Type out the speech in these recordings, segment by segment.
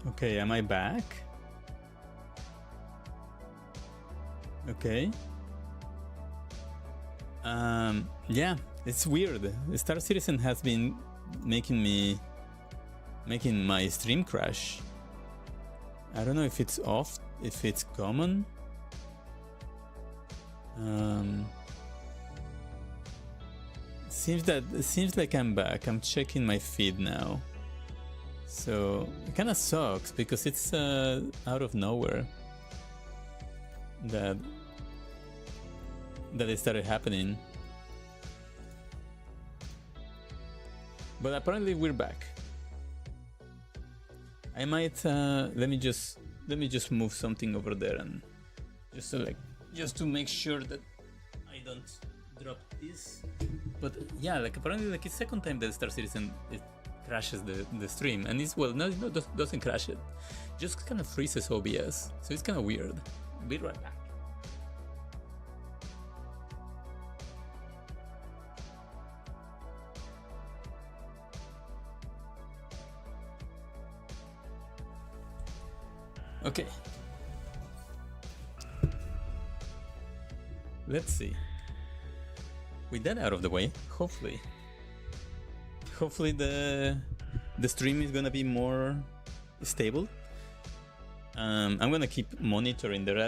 Okay, am I back? Okay. Yeah, it's weird. Star Citizen has been making my stream crash. I don't know if it's off, if it's common. Seems like I'm back. I'm checking my feed now. So it kind of sucks because it's out of nowhere that it started happening. But apparently we're back. I might let me just move something over there and just to make sure that I don't drop this. But yeah, like apparently like it's second time that Star Citizen it crashes the stream, and it's well no doesn't crash it, just kind of freezes OBS, so it's kind of weird. Be right back. Okay, let's see. With that out of the way, hopefully the stream is gonna be more stable. I'm gonna keep monitoring there.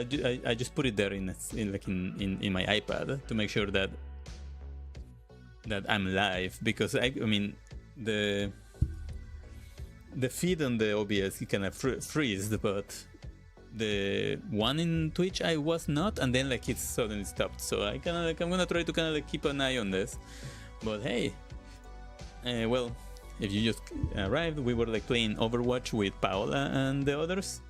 I just put it there in my iPad to make sure that I'm live, because I mean the feed on the OBS kind of freeze, but the one in Twitch I was not, and then like it suddenly stopped. So I'm gonna try to kind of like keep an eye on this. But hey, well, if you just arrived, we were like playing Overwatch with Paola and the others.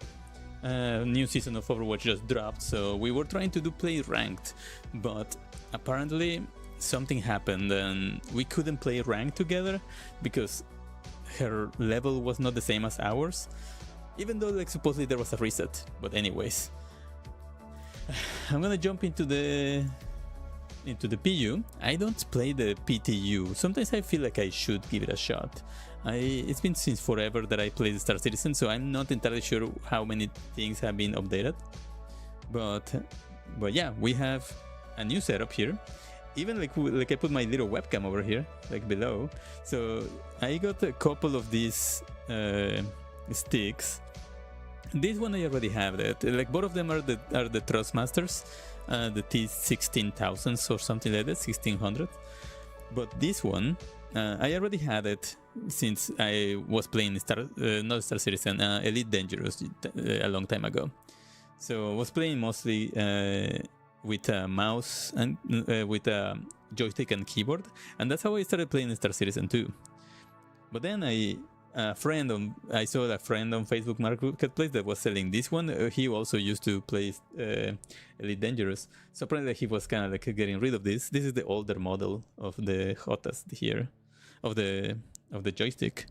New season of Overwatch just dropped, so we were trying to play ranked, but apparently something happened and we couldn't play ranked together because her level was not the same as ours, even though like supposedly there was a reset. But anyways, I'm gonna jump into the PU. I don't play the PTU. Sometimes I feel like I should give it a shot. It's been since forever that I played Star Citizen, so I'm not entirely sure how many things have been updated. But yeah, we have a new setup here. Even like I put my little webcam over here, like below. So I got a couple of these sticks. This one I already have. That like both of them are the Thrustmasters, the T16000s or something like that, 1600. But this one, I already had it since I was playing not Star Citizen, Elite Dangerous a long time ago. So I was playing mostly with a mouse and with a joystick and keyboard, and that's how I started playing Star Citizen 2. But then I saw a friend on Facebook Marketplace that was selling this one. He also used to play Elite Dangerous, so apparently he was kind of like getting rid of this. This is the older model of the HOTAS here, of the joystick.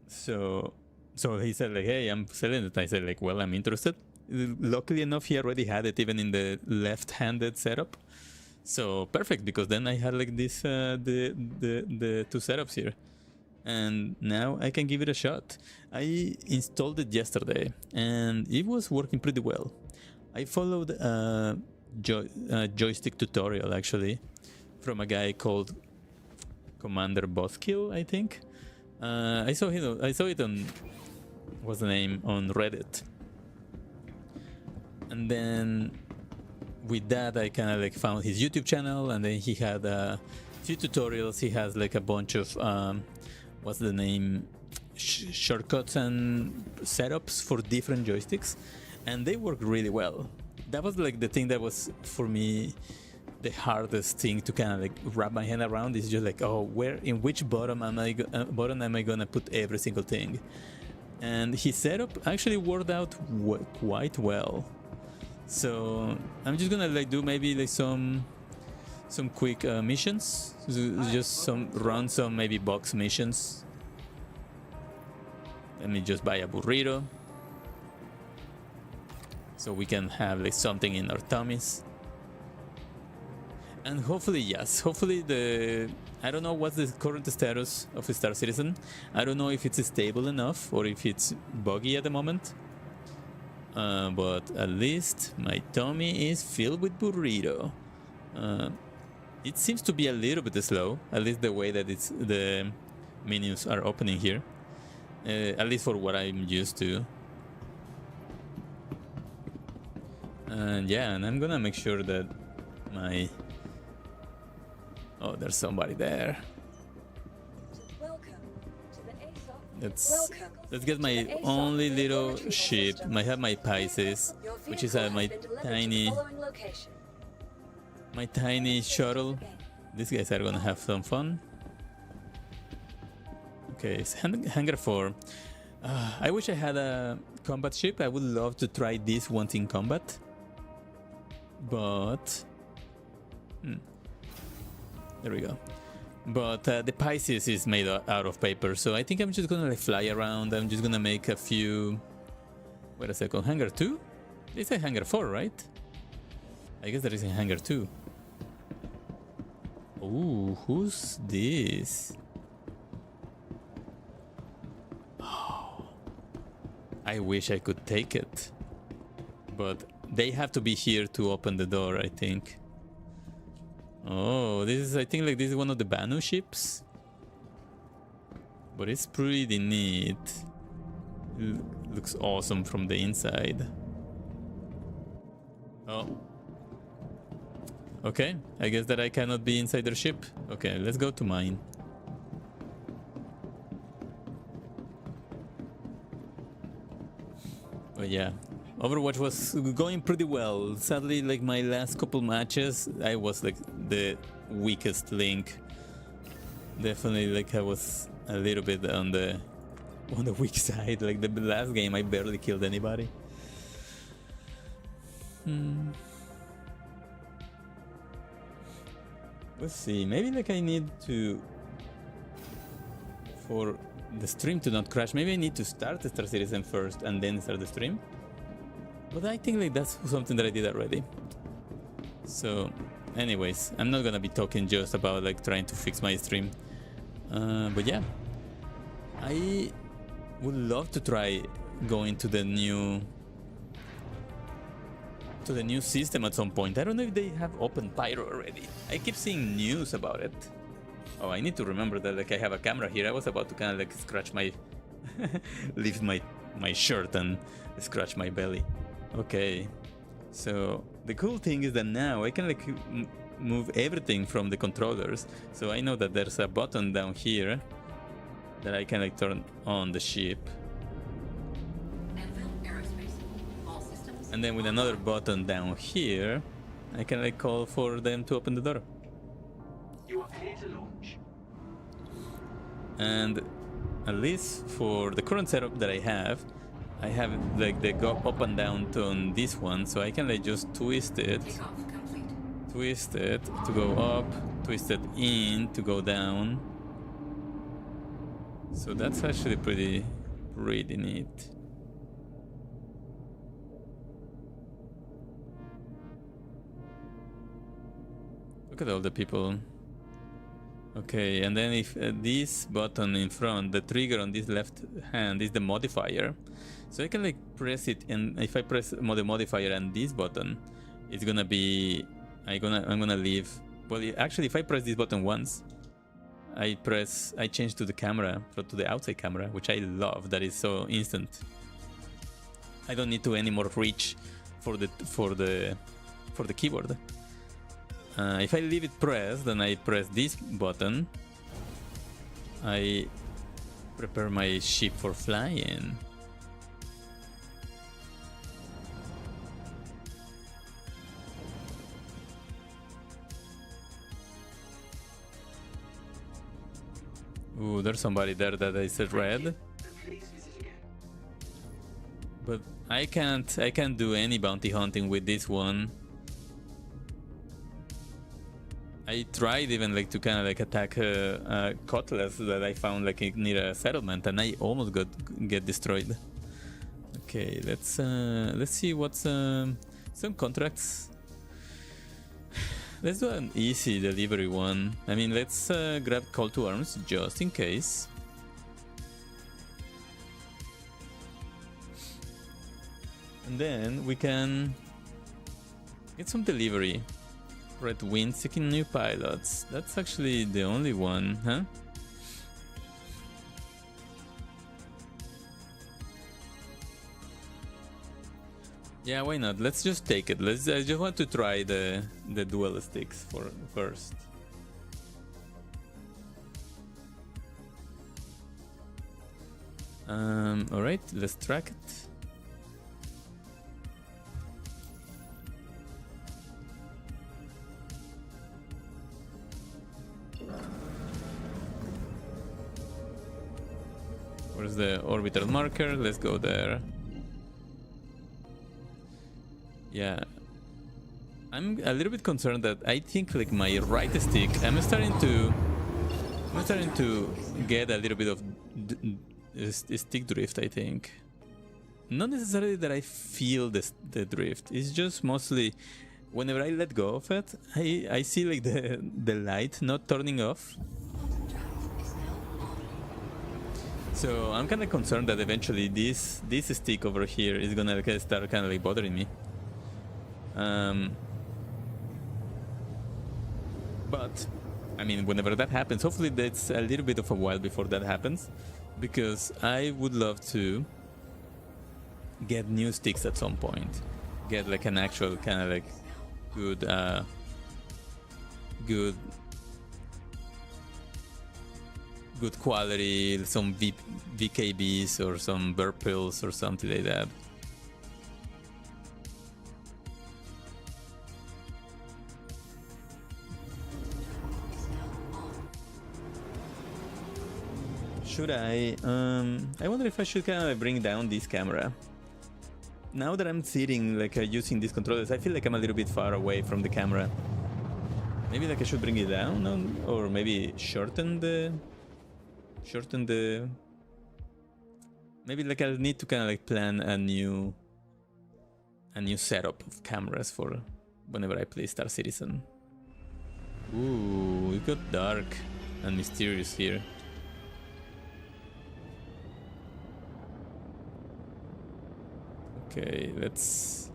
So he said like, hey, I'm selling it. I said like, well, I'm interested. Luckily enough, he already had it even in the left-handed setup, so perfect, because then I had like this the two setups here, and now I can give it a shot. I installed it yesterday and it was working pretty well. I followed a joystick tutorial actually from a guy called Commander Boskill, I think. I saw it on, what's the name, on Reddit. And then with that, I kind of like found his YouTube channel, and then he had a few tutorials. He has like a bunch of what's the name, shortcuts and setups for different joysticks, and they work really well. That was like the thing that was for me the hardest thing to kind of like wrap my hand around. Is just like, oh, in which button am I gonna put every single thing? And his setup actually worked out quite well. So I'm just gonna like do maybe like some quick missions, just run some maybe box missions. Let me just buy a burrito so we can have like something in our tummies. And hopefully, yes, hopefully I don't know what's the current status of Star Citizen. I don't know if it's stable enough or if it's buggy at the moment. But at least my tummy is filled with burrito. It seems to be a little bit slow, at least the way that the menus are opening here. At least for what I'm used to. And yeah, and I'm gonna make sure that my... Oh, there's somebody there. Let's get my only little ship. I have my Pisces, which is my tiny shuttle. These guys are gonna have some fun. Okay, it's Hangar 4. I wish I had a combat ship. I would love to try this once in combat. But... There we go. But the Pisces is made out of paper, so I think I'm just gonna like fly around. I'm just gonna make a few... Wait a second, Hangar 2? It's a Hangar 4, right? I guess there is a Hangar 2. Ooh, who's this? Oh, I wish I could take it. But they have to be here to open the door, I think. Oh, this is, I think, like this is one of the Banu ships. But it's pretty neat. Looks awesome from the inside. Oh. Okay, I guess that I cannot be inside their ship. Okay, let's go to mine. But yeah, Overwatch was going pretty well. Sadly, like my last couple matches, I was like the weakest link. Definitely, like I was a little bit on the weak side. Like the last game, I barely killed anybody. Let's see. Maybe like I need to, for the stream to not crash, maybe I need to start the Star Citizen first and then start the stream. But I think like that's something that I did already. So anyways, I'm not gonna be talking just about like trying to fix my stream. But yeah, I would love to try going to the new system at some point. I don't know if they have open Pyro already. I keep seeing news about it. Oh, I need to remember that like I have a camera here. I was about to kind of like scratch my lift my shirt and scratch my belly. Okay, so the cool thing is that now I can like move everything from the controllers. So I know that there's a button down here that I can like turn on the ship. And then with another button down here, I can like call for them to open the door. You are clear to launch. And at least for the current setup that I have like the go up and down on this one, so I can like just twist it to go up, twist it in to go down. So that's actually pretty neat. Look at all the people. Okay, and then if this button in front, the trigger on this left hand is the modifier. So I can like press it, and if I press the modifier and this button, it's gonna be, I'm gonna leave. Well, actually, if I press this button once, I change to the camera, to the outside camera, which I love. That is so instant. I don't need to anymore reach for the keyboard. If I leave it pressed, then I press this button, I prepare my ship for flying. Ooh, there's somebody there that I said red. But I can't do any bounty hunting with this one. I tried even like to kind of like attack a cutlass that I found like near a settlement, and I almost get destroyed. Okay, let's see what's some contracts. Let's do an easy delivery one. I mean, let's grab call to arms just in case. And then we can get some delivery. Red Wind seeking new pilots. That's actually the only one, huh? Yeah, why not? Let's just take it. I just want to try the dual sticks first. All right, let's track it. Where's the orbital marker? Let's go there. Yeah, I'm a little bit concerned that I think like my right stick, I'm starting to get a little bit of stick drift. I think not necessarily that I feel the drift. It's just mostly whenever I let go of it, I see like the light not turning off. So I'm kind of concerned that eventually this stick over here is gonna like, start kind of like bothering me. But I mean, whenever that happens, hopefully that's a little bit of a while before that happens, because I would love to get new sticks at some point, get like an actual kind of like good quality, some VKBs or some burp pills or something like that. Should I wonder if I should kind of bring down this camera. Now that I'm sitting like using these controllers, I feel like I'm a little bit far away from the camera. Maybe like I should bring it down, or maybe shorten the. Maybe like I'll need to kind of like plan a new setup of cameras for whenever I play Star Citizen. Ooh, it got dark and mysterious here. Okay, let's...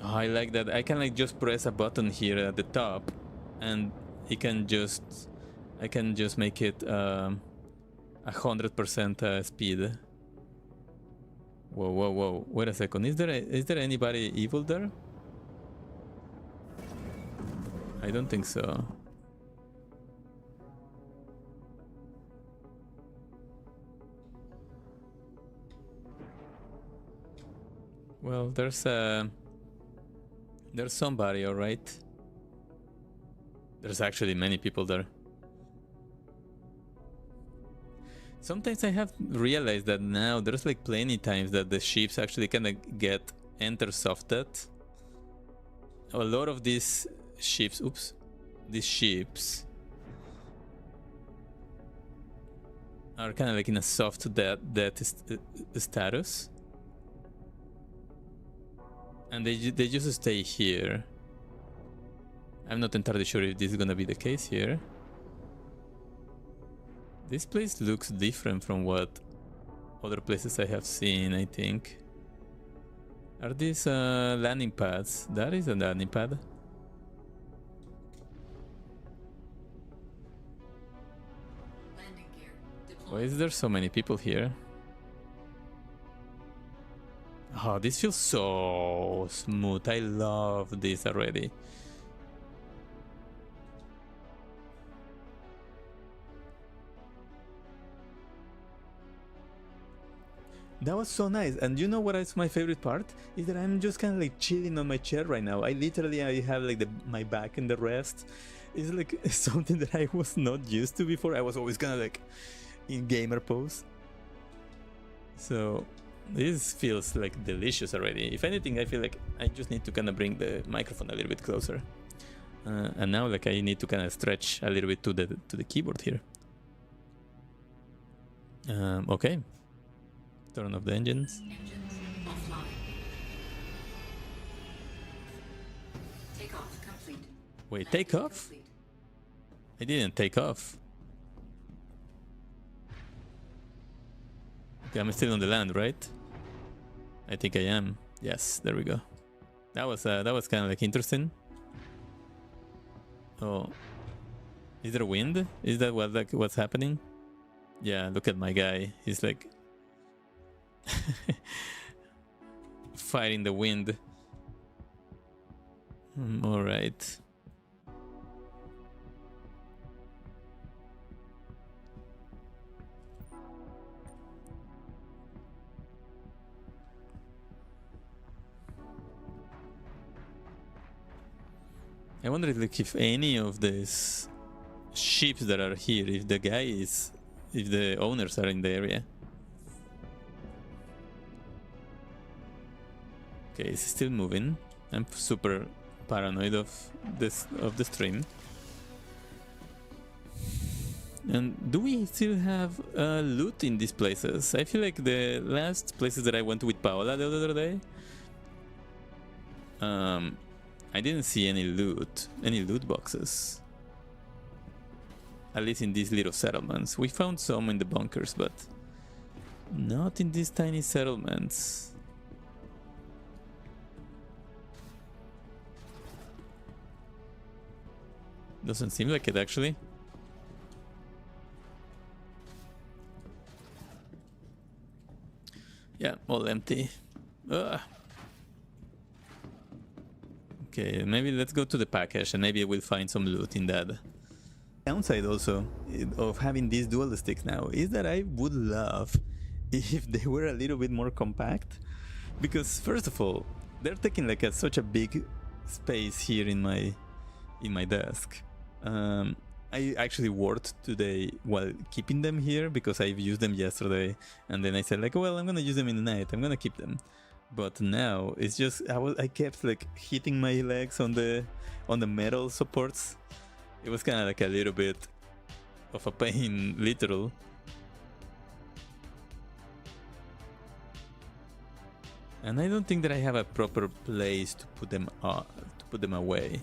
Oh, I like that. I can like just press a button here at the top, and it can just... I can just make it 100% speed. Whoa, whoa, whoa! Wait a second. Is there anybody evil there? I don't think so. Well, there's somebody, all right. There's actually many people there. Sometimes I have realized that now there's like plenty times that the ships actually kind of get enter-softed. A lot of these ships, these ships are kind of like in a soft death status. And they just stay here. I'm not entirely sure if this is gonna be the case here. This place looks different from what other places I have seen, I think. Are these landing pads? That is a landing pad. Landing gear deployed. Why is there so many people here? Oh, this feels so smooth. I love this already. That was so nice. And you know what is my favorite part? Is that I'm just kind of like chilling on my chair right now. I have like my back in the rest. It's like something that I was not used to before. I was always kind of like in gamer pose. So this feels like delicious already. If anything, I feel like I just need to kind of bring the microphone a little bit closer. And now like I need to kind of stretch a little bit to the keyboard here. Okay. Turn off the engines. Engines offline. Wait, take off? I didn't take off. Okay, I'm still on the land, right? I think I am. Yes, there we go. That was kind of like interesting. Oh, is there wind? Is that what's happening? Yeah, look at my guy. He's like fighting the wind. All right. I wonder if any of these ships that are here, if the owners are in the area. Okay, it's still moving. I'm super paranoid of the stream. And do we still have loot in these places? I feel like the last places that I went with Paola the other day, I didn't see any loot boxes. At least in these little settlements. We found some in the bunkers, but not in these tiny settlements. Doesn't seem like it, actually. Yeah, all empty. Ugh. Okay, maybe let's go to the package and maybe we'll find some loot in that. Downside also of having these dual sticks now is that I would love if they were a little bit more compact, because first of all, they're taking like such a big space here in my desk. I actually worked today while keeping them here because I've used them yesterday, and then I said like, well, I'm gonna use them in the night, I'm gonna keep them. But now it's just I kept like hitting my legs on the metal supports. It was kind of like a little bit of a pain, literal. And I don't think that I have a proper place to put them away.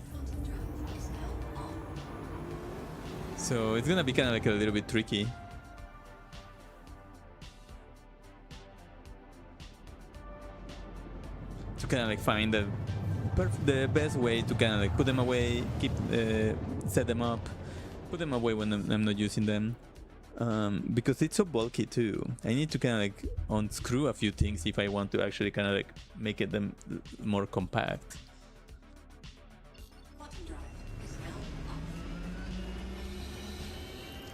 So it's gonna be kind of like a little bit tricky. To kind of like find the best way to kind of like put them away, set them up, put them away when I'm not using them, because it's so bulky too. I need to kind of like unscrew a few things if I want to actually kind of like make them more compact.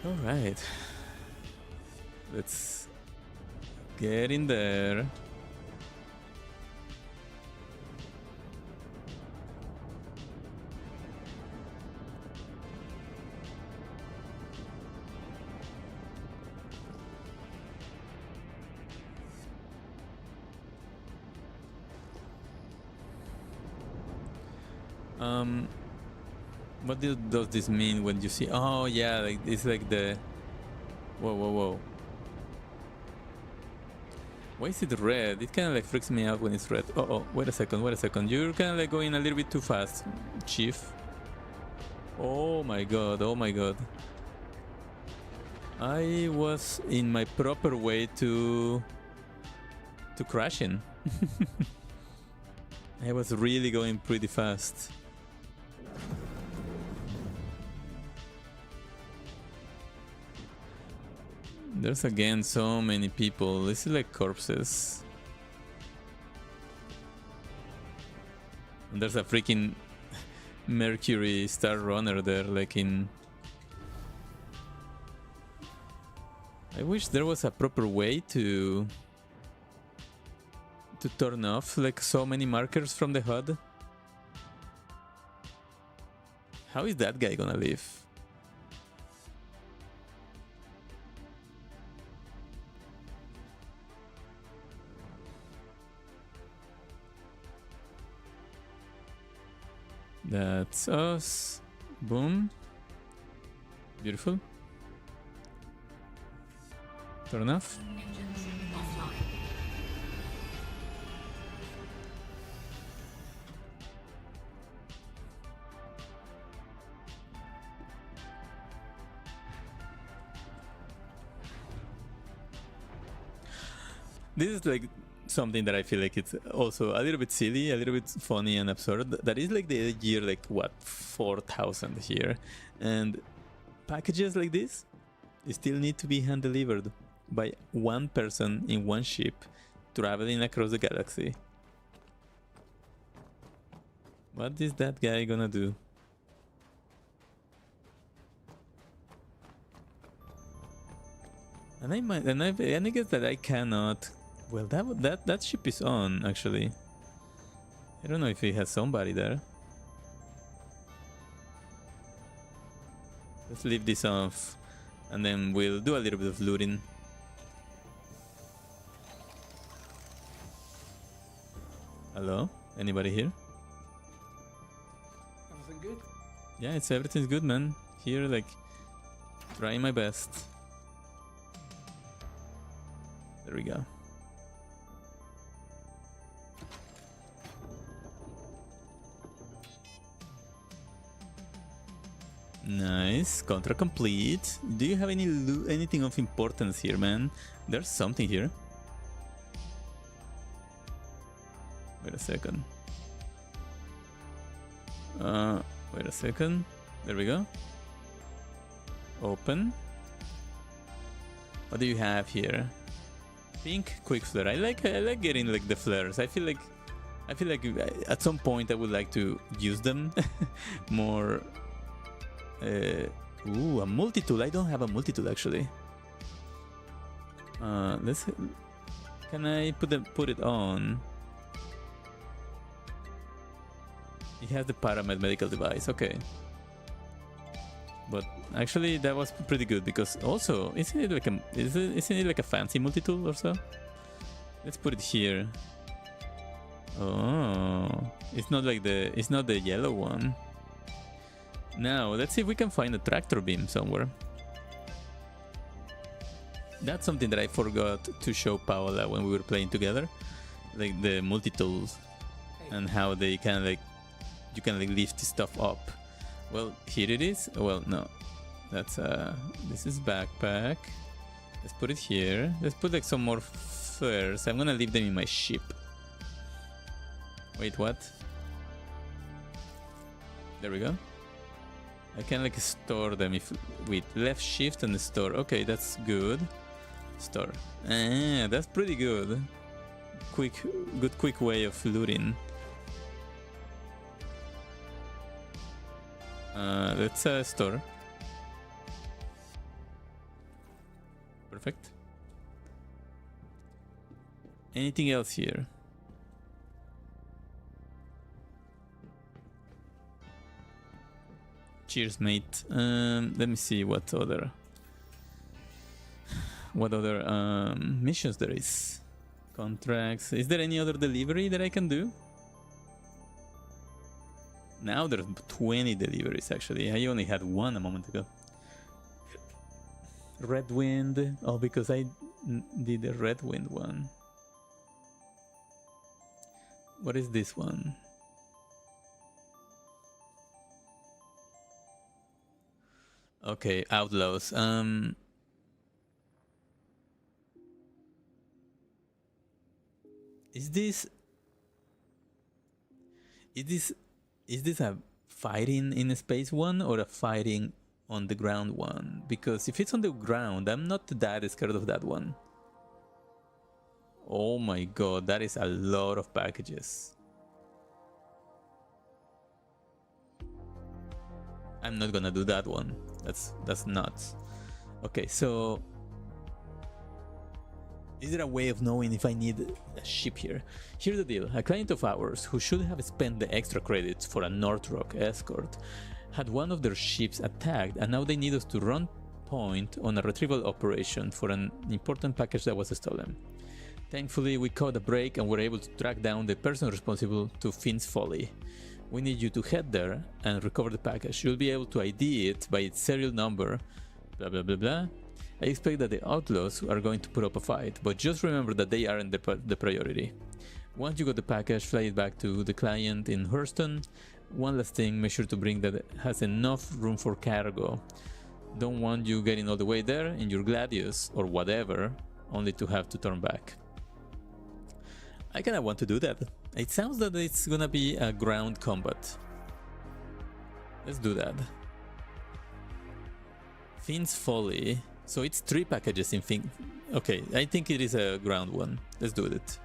All right, let's get in there. What does this mean when you see? Oh yeah, like it's like the. Whoa. Why is it red? It kind of like freaks me out when it's red. Oh, wait a second. You're kind of like going a little bit too fast, Chief. Oh my god. I was in my proper way to crashing. I was really going pretty fast. There's again so many people. This is like corpses. And there's a freaking Mercury Star Runner there, like in... I wish there was a proper way to turn off like so many markers from the HUD. How is that guy gonna live? That's us. Boom. Beautiful. Turn off. Engines offline. This is like something that I feel like it's also a little bit silly, a little bit funny and absurd. That is like the year like what 4,000 here, and packages like this still need to be hand delivered by one person in one ship traveling across the galaxy. What is that guy gonna do? And I guess that I cannot. Well, that ship is on actually. I don't know if he has somebody there. Let's leave this off, and then we'll do a little bit of looting. Hello? Anybody here? Everything good? Yeah, everything's good, man. Here, like, trying my best. There we go. Nice, contract complete. Do you have anything of importance here, man? There's something here. Wait a second. Wait a second. There we go. Open. What do you have here? Pink quick flare. I like getting like the flares. I feel like at some point I would like to use them more. Ooh, a multi-tool. I don't have a multi-tool actually. Let's. Can I put it on? It has the Paramed medical device. Okay. But actually, that was pretty good because also isn't it like a fancy multi-tool or so? Let's put it here. Oh, it's not the yellow one. Now let's see if we can find a tractor beam somewhere. That's something that I forgot to show Paola when we were playing together, like the multi-tools and how they can like you can like lift stuff up. Well, here it is. Well, no, that's this is backpack. Let's put it here. Let's put like some more flares. I'm gonna leave them in my ship. Wait, what? There we go. I can like store them if with left shift and store. Okay, that's good. Store. That's pretty good. Quick way of looting. Let's store. Perfect. Anything else here? Cheers, mate. Let me see what other missions there is. Contracts. Is there any other delivery that I can do? Now there's 20 deliveries actually. I only had one a moment ago. Red Wind. Oh, because I did the Red Wind one. What is this one? Okay, Outlaws. Is this a fighting in a space one or a fighting on the ground one? Because if it's on the ground, I'm not that scared of that one. Oh my god, that is a lot of packages. I'm not gonna do that one. That's nuts. Okay, so is there a way of knowing if I need a ship here? Here's the deal. A client of ours who should have spent the extra credits for a Northrok escort had one of their ships attacked, and now they need us to run point on a retrieval operation for an important package that was stolen. Thankfully, we caught a break and were able to track down the person responsible to Finn's Folly. We need you to head there and recover the package. You'll be able to ID it by its serial number, blah blah blah blah. I expect that the Outlaws are going to put up a fight, but just remember that they aren't the priority. Once you got the package, fly it back to the client in Hurston. One last thing, make sure to bring that it has enough room for cargo. Don't want you getting all the way there in your Gladius or whatever, only to have to turn back. I kind of want to do that. It sounds that it's gonna be a ground combat. Let's do that. Fiend's Folly. So it's 3 packages in Fiend. Okay, I think it is a ground one. Let's do it.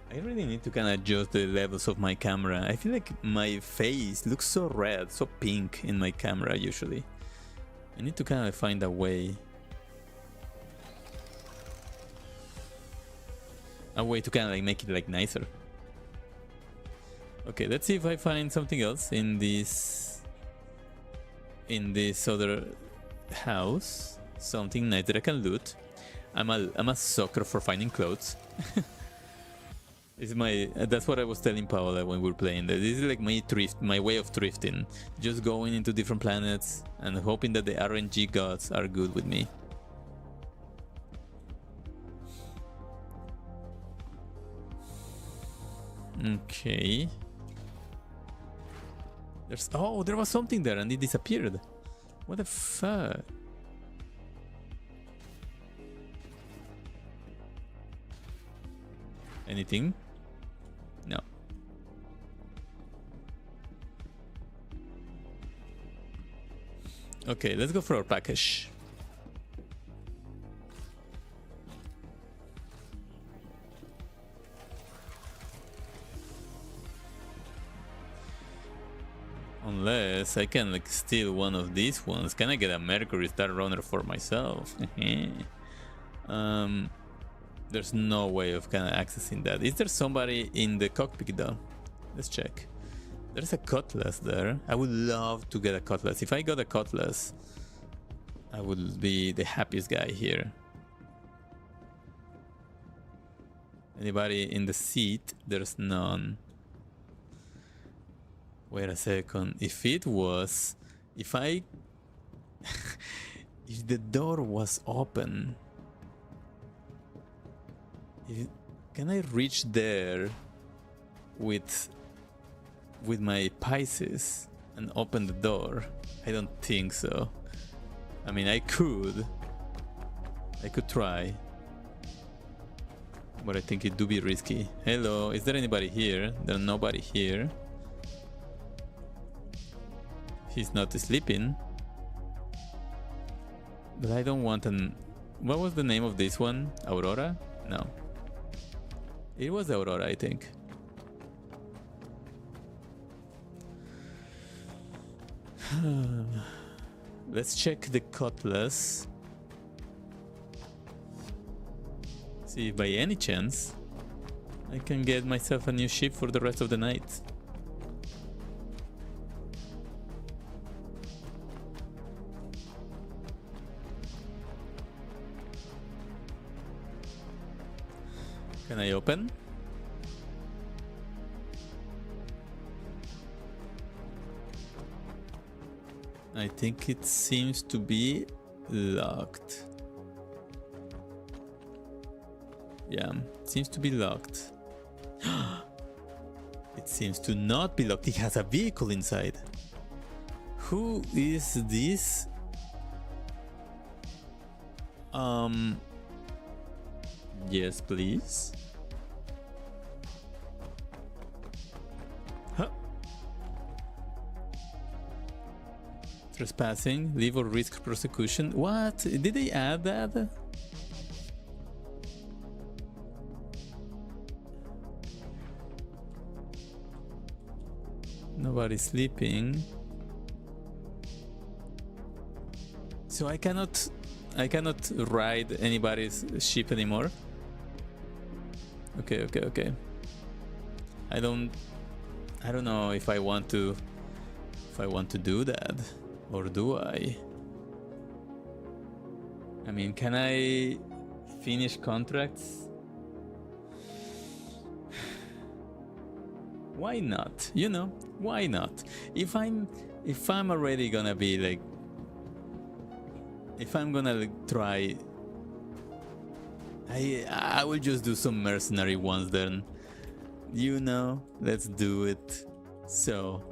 I really need to kind of adjust the levels of my camera. I feel like my face looks so red, so pink in my camera usually. I need to kind of find a way. A way to kind of like make it like nicer. Okay, let's see if I find something else in this other house. Something nice that I can loot. I'm a sucker for finding clothes. That's what I was telling Paola when we were playing. That this is like my way of thrifting. Just going into different planets and hoping that the RNG gods are good with me. Okay. There was something there and it disappeared. What the fuck? Anything? No. Okay, let's go for our package. Unless I can like steal one of these ones. Can I get a Mercury Star Runner for myself? There's no way of kind of accessing that. Is there somebody in the cockpit though? Let's check. There's a cutlass there. I would love to get a cutlass. If I got a cutlass, I would be the happiest guy here. Anybody in the seat? There's none. Wait a second. If the door was open, can I reach there with my Pisces and open the door? I don't think so. I mean, I could try, but I think it do be risky. Hello, is there anybody here? There's nobody here. He's not sleeping. But I don't want an... What was the name of this one? Aurora? No. It was Aurora, I think. Let's check the cutlass. See if by any chance I can get myself a new ship for the rest of the night. Can I open? I think it seems to be locked. Yeah, it seems to be locked. It seems to not be locked. It has a vehicle inside. Who is this? Yes, please. Huh. Trespassing, leave or risk prosecution. What? Did they add that? Nobody's sleeping. So I cannot ride anybody's ship anymore. Okay. I don't know if I want to do that, or do I? I mean, can I finish contracts? Why not? You know, why not? If I'm already gonna be like, if I'm gonna like, try, I will just do some mercenary ones then. You know, let's do it. So,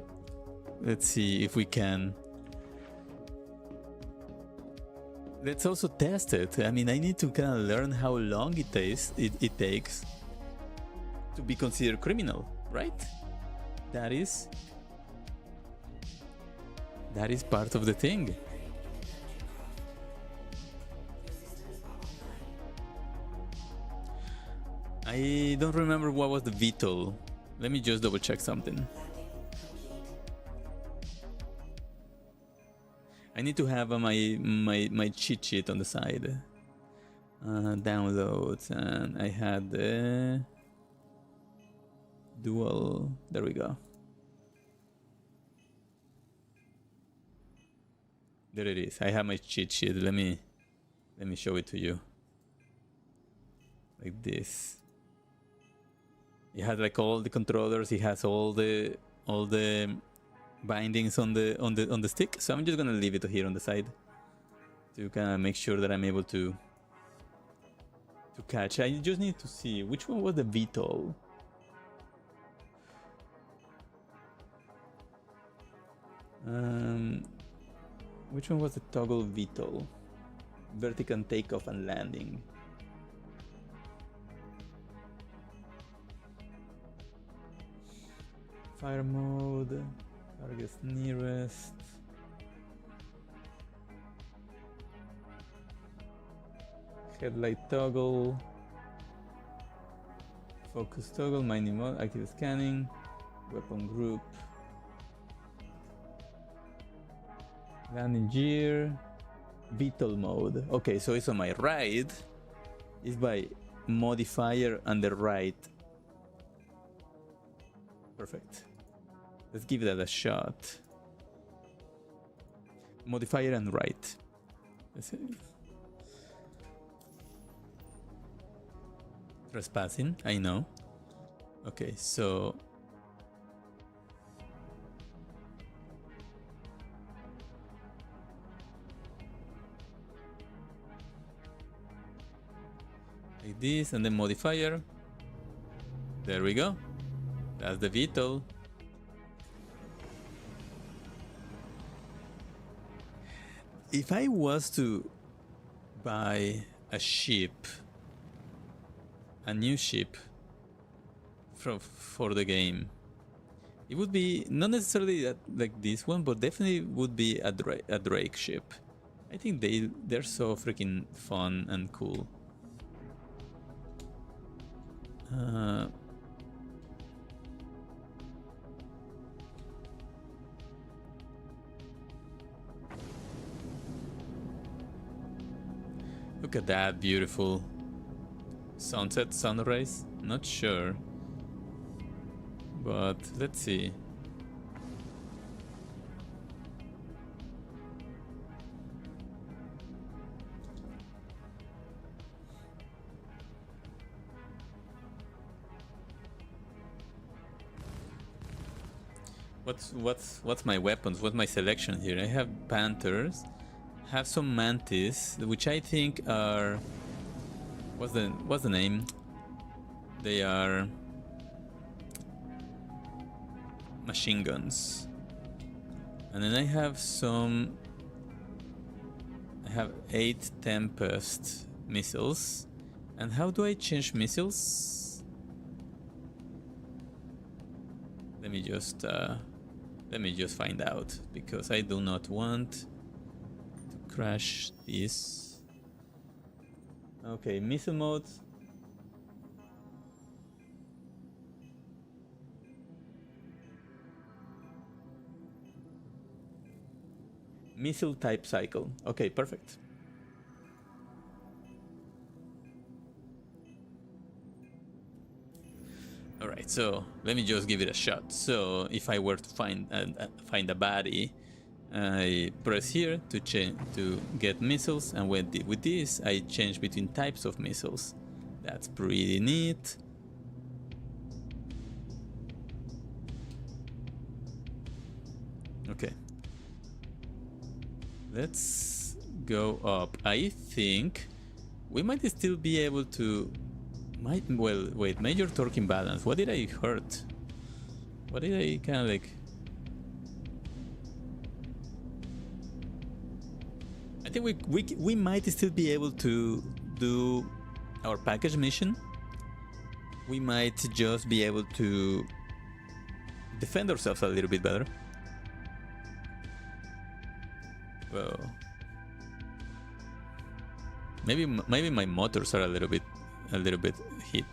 let's see if we can. Let's also test it. I mean, I need to kind of learn how long it takes to be considered criminal, right? That is part of the thing. I don't remember what was the VTOL. Let me just double check something. I need to have my cheat sheet on the side. Downloads, and I had the dual. There we go. There it is. I have my cheat sheet. Let me show it to you. Like this. It has like all the controllers. It has all the bindings on the stick. So I'm just gonna leave it here on the side to kind of make sure that I'm able to catch. I just need to see which one was the VTOL. Which one was the toggle VTOL? Vertical takeoff and landing. Fire mode, targets nearest. Headlight toggle. Focus toggle, mining mode, active scanning, weapon group. Landing gear, VTOL mode. Okay, so it's on my right. It's by modifier on the right. Perfect. Let's give that a shot. Modifier and right. Let's see. Trespassing, I know. Okay, so like this, and then modifier. There we go. That's the VTOL. If I was to buy a ship, a new ship for the game, it would be not necessarily like this one, but definitely would be a Drake ship. I think they're so freaking fun and cool. Look at that beautiful sunset, sunrise. Not sure, but let's see. What's my weapons? What's my selection here? I have Panthers, have some Mantis, which I think are what's the name? They are machine guns. And then I have 8 Tempest missiles. And how do I change missiles? Let me just find out, because I do not want to crash this. Okay, missile mode. Missile type cycle. Okay, perfect. Alright, so let me just give it a shot. So if I were to find a body, I press here to get missiles, and with this I change between types of missiles. That's pretty neat. Okay. Let's go up. I think we might still be able to Well, wait, major torque imbalance. What did I hurt? What did I kind of like? I think we might still be able to do our package mission. We might just be able to defend ourselves a little bit better. Well, maybe my motors are a little bit hit.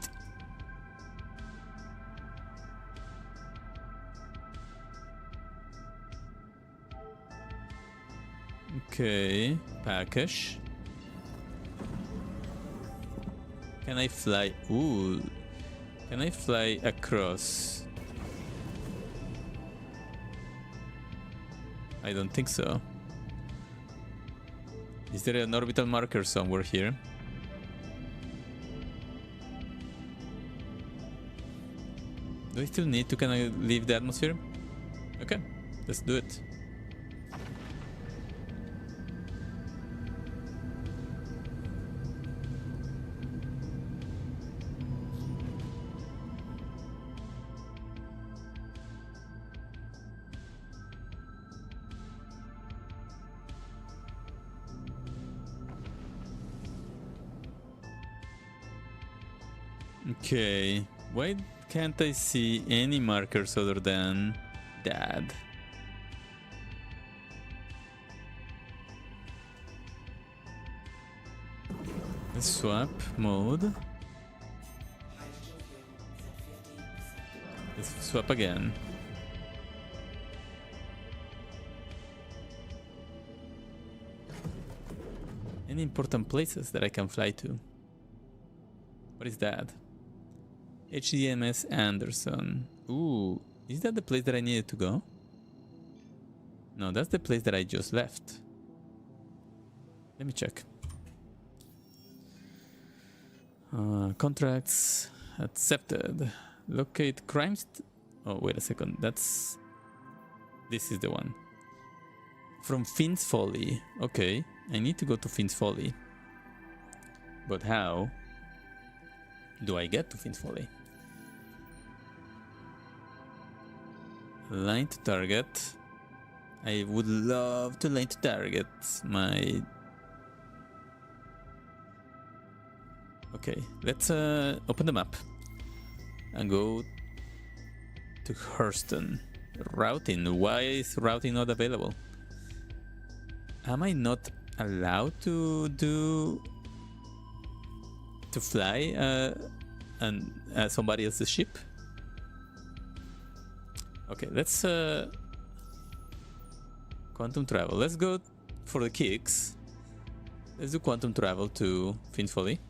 Okay, package. Can I fly? Ooh, can I fly across? I don't think so. Is there an orbital marker somewhere here? Do I still need to kind of leave the atmosphere? Okay, let's do it. Okay, why can't I see any markers other than Dad? Let's swap mode. Let's swap again. Any important places that I can fly to? What is that? HDMS Anderson. Ooh, is that the place that I needed to go? No, that's the place that I just left. Let me check. Contracts accepted. Locate crimes. Oh, wait a second. This is the one. From Finn's Folly. Okay, I need to go to Finn's Folly. But how do I get to Finn's Folly? Line to target. I would love to line to target my... Okay, let's open the map and go to Hurston. Routing. Why is routing not available? Am I not allowed to fly somebody else's ship? Okay, let's quantum travel. Let's go for the kicks. Let's do quantum travel to Finn's Folly.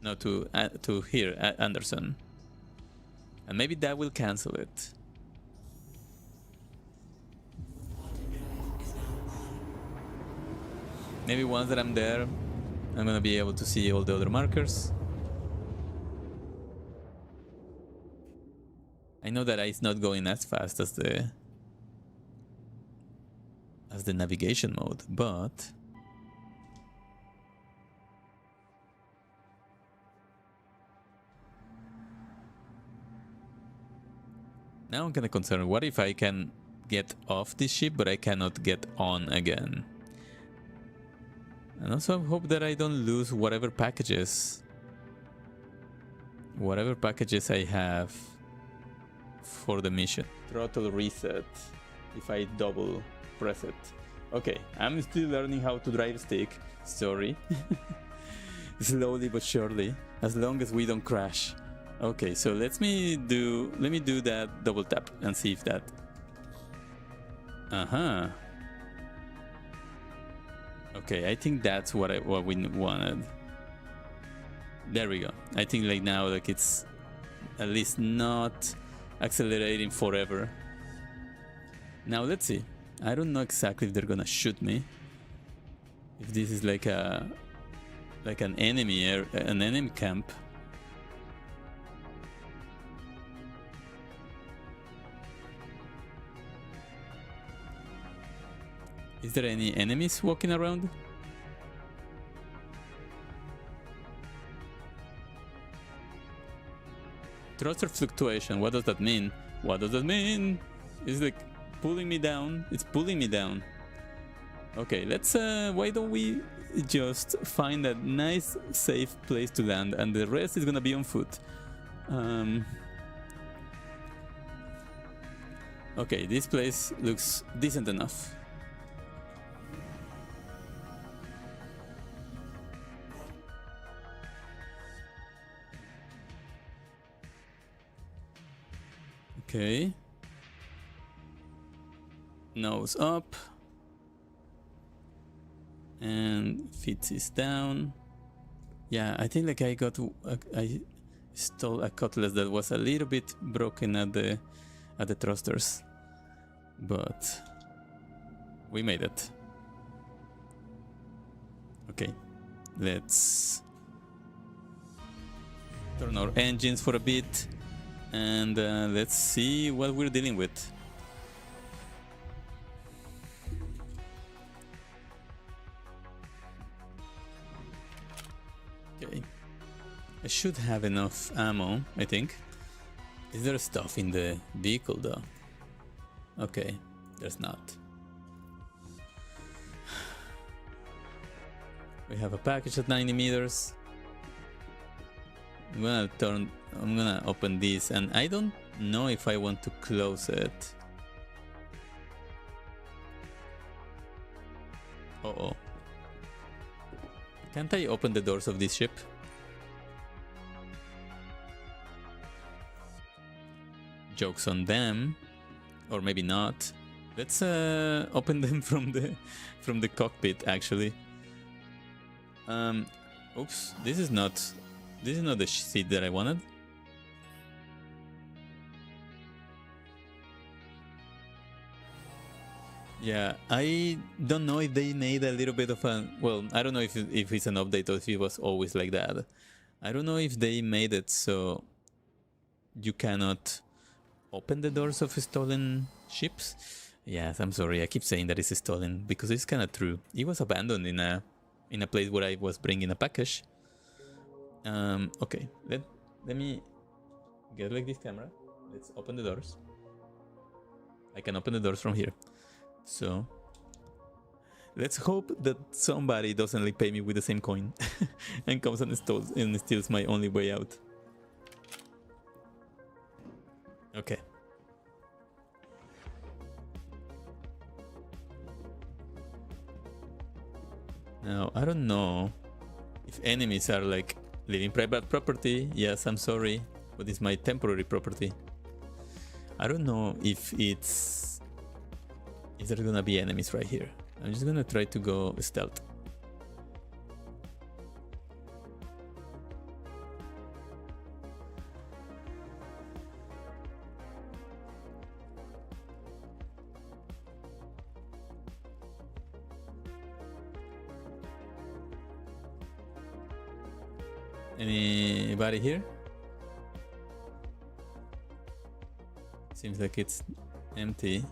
No, to here at Anderson, and maybe that will cancel it. Maybe once that I'm there, I'm gonna be able to see all the other markers. I know that it's not going as fast as the navigation mode, but now I'm kinda concerned. What if I can get off this ship, but I cannot get on again? And also I hope that I don't lose whatever packages I have for the mission. Throttle reset if I double press it. Okay, I'm still learning how to drive stick. Sorry. Slowly but surely, as long as we don't crash. Okay, so let me do that double tap and see if that... Okay, I think that's what we wanted. There we go. I think like now, like it's at least not accelerating forever. Now let's see. I don't know exactly if they're gonna shoot me. If this is like an enemy camp. Is there any enemies walking around? Thruster fluctuation. What does that mean? What does that mean? It's like pulling me down. It's pulling me down. Okay, let's why don't we just find a nice safe place to land, and the rest is gonna be on foot. Okay, this place looks decent enough. Okay. Nose up. And feet is down. Yeah, I think like I stole a cutlass that was a little bit broken at the thrusters, but we made it. Okay, let's turn our engines for a bit, and let's see what we're dealing with. Okay, I should have enough ammo, I think. Is there stuff in the vehicle though? Okay, there's not. We have a package at 90 meters. I'm gonna open this, and I don't know if I want to close it. Uh-oh. Can't I open the doors of this ship? Jokes on them, or maybe not. Let's open them from the cockpit. Actually, oops, this is not the seat that I wanted. Yeah, I don't know if they made a little bit of a... Well, I don't know if it's an update or if it was always like that. I don't know if they made it so you cannot open the doors of stolen ships. Yes, I'm sorry, I keep saying that it's stolen because it's kind of true. It was abandoned in a place where I was bringing a package. Okay, let me get like this camera. Let's open the doors. I can open the doors from here. So let's hope that somebody doesn't like pay me with the same coin and comes and steals my only way out. Okay. Now I don't know if enemies are like living private property. Yes, I'm sorry, but it's my temporary property. I don't know if there gonna be enemies right here. I'm just gonna try to go stealth. Anybody here? Seems like it's empty.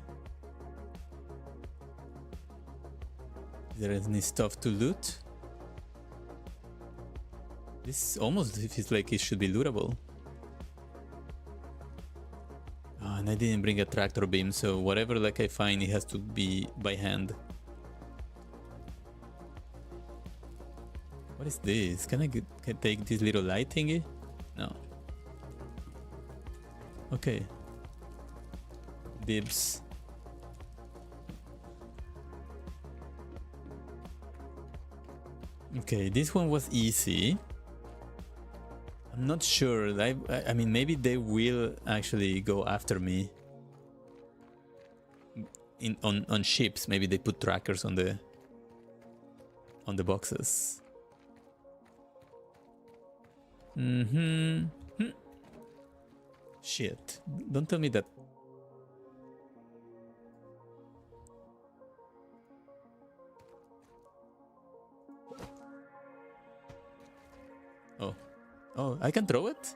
Is there any stuff to loot? This almost feels like it should be lootable. Oh, and I didn't bring a tractor beam, so whatever like I find, it has to be by hand. What is this? Can I take this little light thingy? No. Okay. Dibs. Okay, this one was easy. I'm not sure. I mean, maybe they will actually go after me. On ships, maybe they put trackers on the boxes. Shit. Don't tell me that. Oh, I can throw it?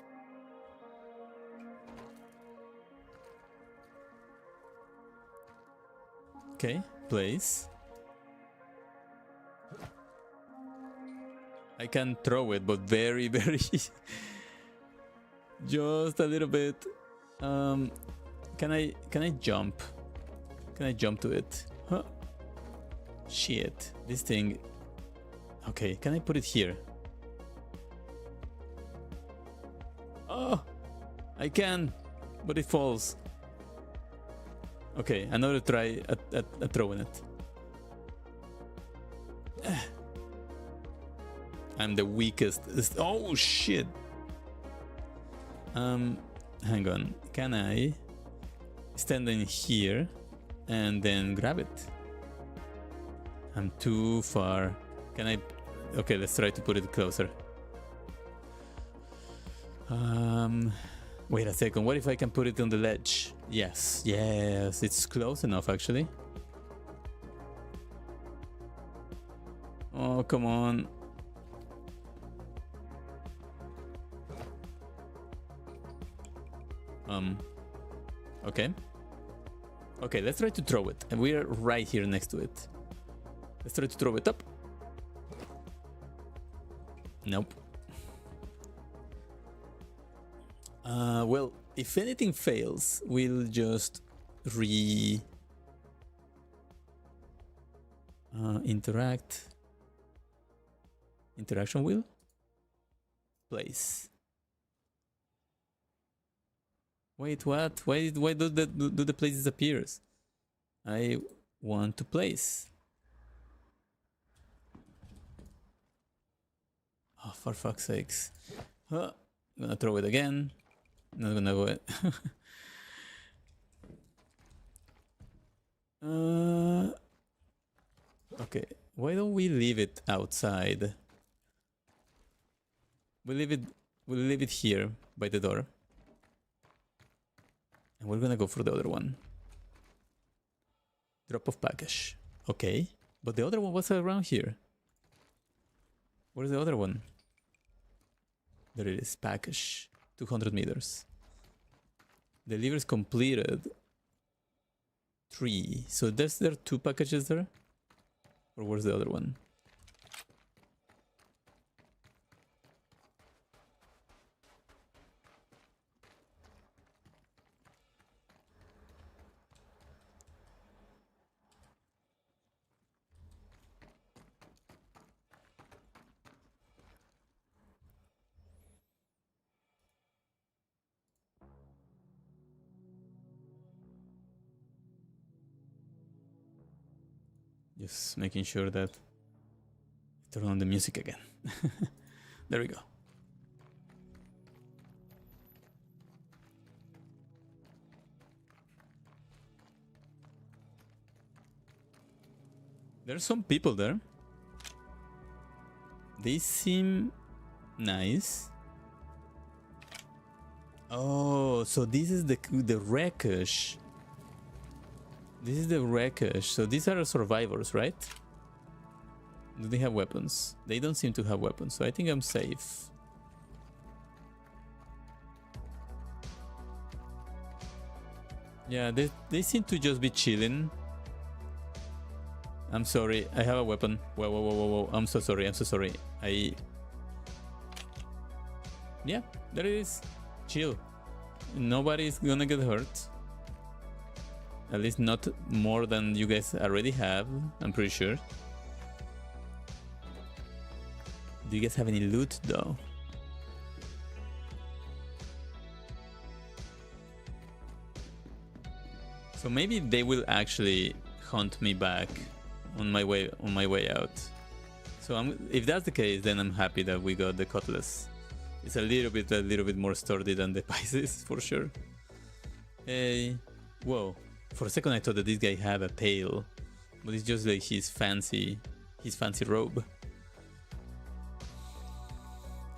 Okay, place. I can throw it, but very Just a little bit. Can I jump? Can I jump to it? Huh? Shit. This thing. Okay, can I put it here? Oh, I can, but it falls. Okay, another try at throwing it. I'm the weakest. Oh shit. Hang on. Can I stand in here and then grab it? I'm too far. Can I? Okay, let's try to put it closer. Wait a second. What if I can put it on the ledge? Yes, yes, it's close enough actually. Oh, come on. Okay. Okay, let's try to throw it. And we're right here next to it. Let's try to throw it up. Nope. Well, if anything fails, we'll just interact. Interaction wheel? Place. Wait, what? Why do the place disappears? I want to place. Oh, for fuck's sakes. I'm gonna throw it again. Not gonna go it. Okay, why don't we leave it outside? We'll leave it here by the door. And we're gonna go for the other one. Drop off package. Okay, but the other one was around here. Where's the other one? There it is, package. 200 meters. Deliveries completed. 3. So there are 2 packages there? Or where's the other one? Just making sure that I turn on the music again. There we go. There's some people there. They seem nice. Oh, so this is the wreckage. This is the wreckage. So these are survivors, right? Do they have weapons? They don't seem to have weapons, so I think I'm safe. Yeah, they seem to just be chilling. I'm sorry, I have a weapon. Whoa, whoa, whoa, whoa, whoa. I'm so sorry, I'm so sorry. Yeah, there it is. Chill. Nobody's gonna get hurt. At least not more than you guys already have, I'm pretty sure. Do you guys have any loot though? So maybe they will actually hunt me back on my way out. So if that's the case, then I'm happy that we got the cutlass. It's a little bit more sturdy than the Pisces for sure. Hey, whoa. For a second I thought that this guy had a tail, but it's just like his fancy robe.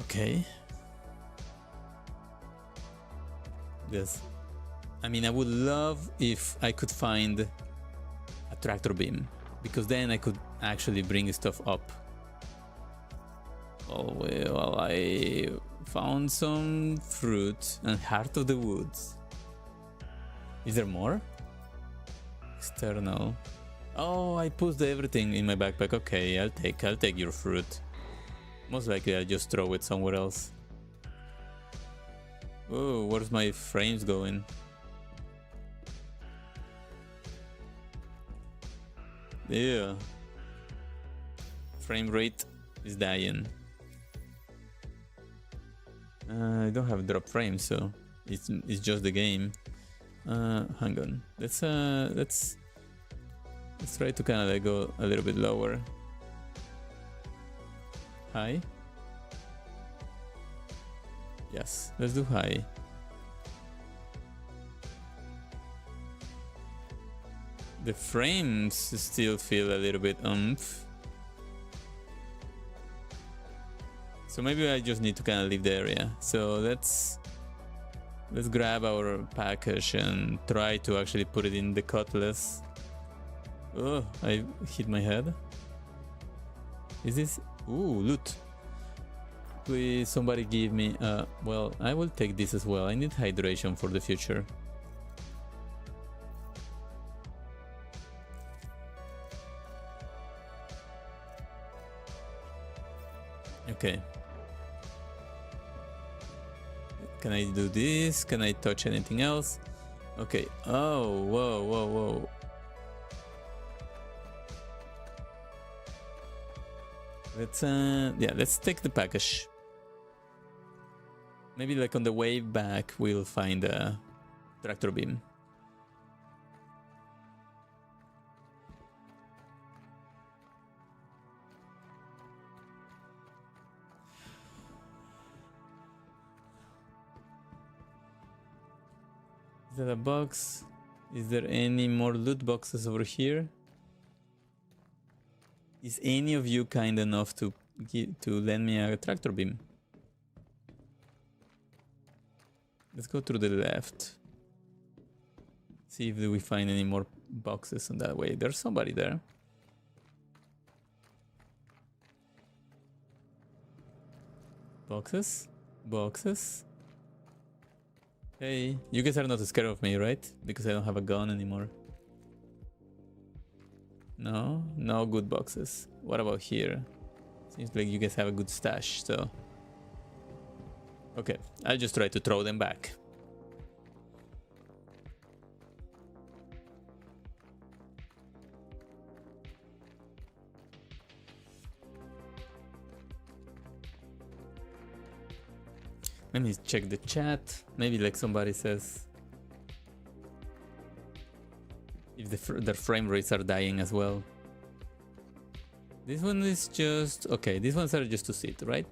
Okay. Yes. I mean, I would love if I could find a tractor beam, because then I could actually bring stuff up. Oh well, I found some fruit and heart of the woods. Is there more? External. Oh, I put everything in my backpack. Okay, I'll take your fruit. Most likely I'll just throw it somewhere else. Oh, where's my frames going? Yeah. Frame rate is dying. I don't have drop frames, so it's just the game. Hang on. Let's try to kind of like go a little bit lower. High. Yes, let's do high. The frames still feel a little bit oomph. So maybe I just need to kind of leave the area. So let's grab our package and try to actually put it in the cutlass. Oh, I hit my head. Is this? Ooh, loot. Please, somebody give me. Well, I will take this as well. I need hydration for the future. Okay. Can I do this? Can I touch anything else? Okay. Oh, whoa, whoa, whoa. Let's take the package. Maybe like on the way back we'll find a tractor beam. Is that a box? Is there any more loot boxes over here? Is any of you kind enough to lend me a tractor beam? Let's go through the left. See if we find any more boxes on that way. There's somebody there. Boxes? Boxes? Hey, you guys are not scared of me, right? Because I don't have a gun anymore. No? No good boxes. What about here? Seems like you guys have a good stash, so... Okay, I'll just try to throw them back. Let me check the chat. Maybe like somebody says if their frame rates are dying as well. This one is just... Okay, these ones are just to sit, right?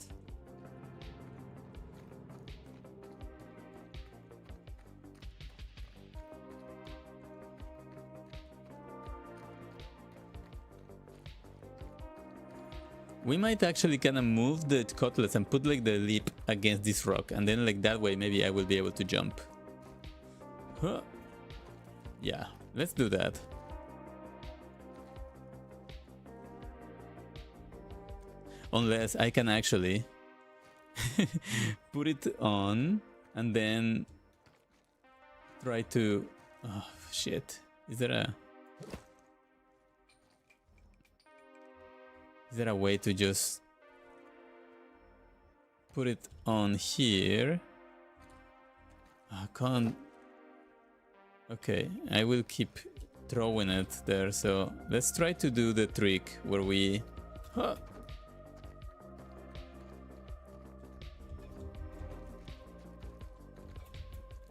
We might actually kind of move the cutlass and put like the lip against this rock, and then like that way maybe I will be able to jump. Huh. Yeah, let's do that. Unless I can actually put it on and then try to... Oh shit, is there a way to just put it on here? I can't. Okay, I will keep throwing it there. So let's try to do the trick where we... Huh.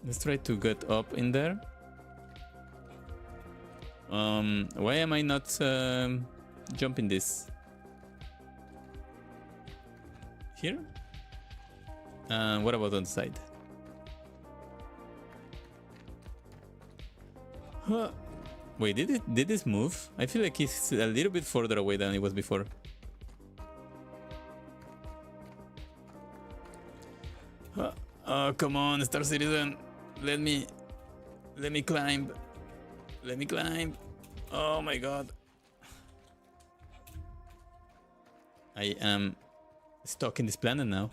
Let's try to get up in there. Why am I not jumping this? Here? What about on the side? Huh. Wait, did this move? I feel like it's a little bit further away than it was before. Huh. Oh, come on, Star Citizen. Let me climb. Let me climb. Oh my god. I am stuck in this planet now,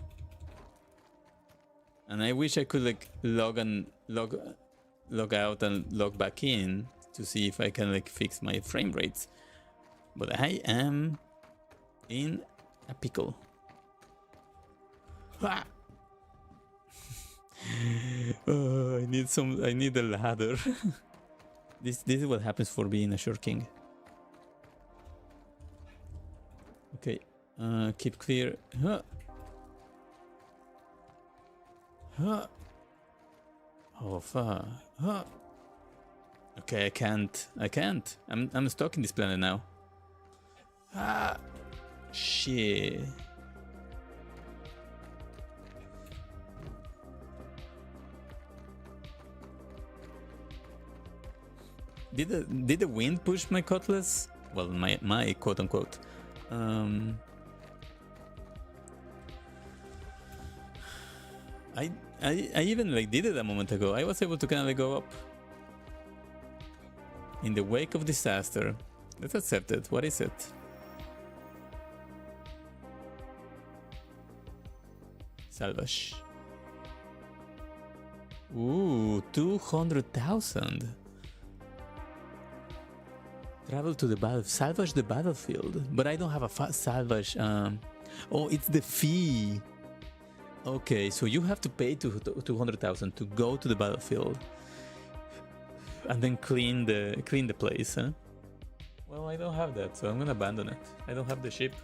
and I wish I could like log out and log back in to see if I can like fix my frame rates, but I am in a pickle. Ah! Oh, I need some. I need a ladder. This is what happens for being a short king. Okay, keep clear. Huh. Huh. Oh fuck. Huh. Okay, I can't. I'm stuck in this planet now. Ah, shit. Did the wind push my cutlass? Well, my quote unquote. I even like did it a moment ago. I was able to kind of like go up. In the wake of disaster. Let's accept it. What is it? Salvage. Ooh, 200,000. Travel to the battle, salvage the battlefield, but I don't have a salvage. Oh, it's the fee. Okay, so you have to pay 200,000 to go to the battlefield, and then clean the place. Huh? Well, I don't have that, so I'm gonna abandon it. I don't have the ship.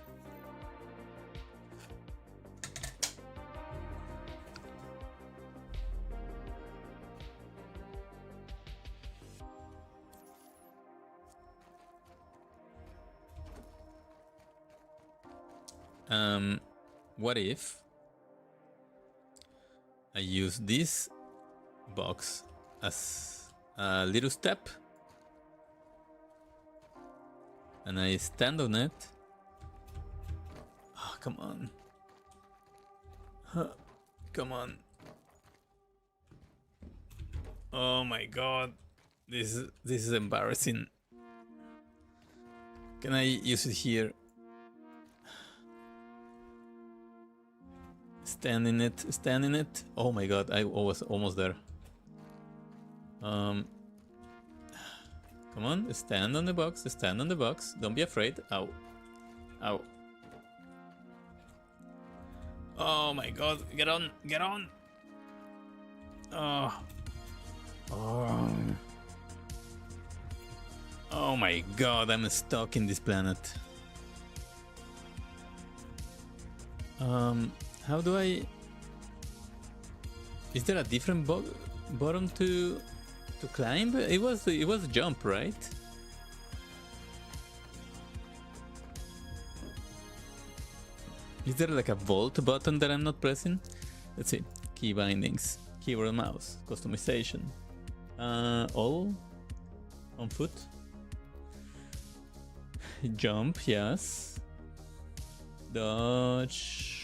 What if I use this box as a little step and I stand on it? Oh, come on. Huh. Come on. Oh my god. This is embarrassing. Can I use it here? Stand in it. Oh my god, I was almost there. Come on, stand on the box, Don't be afraid. Ow. Ow. Oh my god, get on. Oh. Oh my god, I'm stuck in this planet. How do I... Is there a different bottom to climb? It was a jump, right? Is there like a vault button that I'm not pressing? Let's see. Key bindings, keyboard and mouse, customization. All on foot. Jump, yes. Dodge.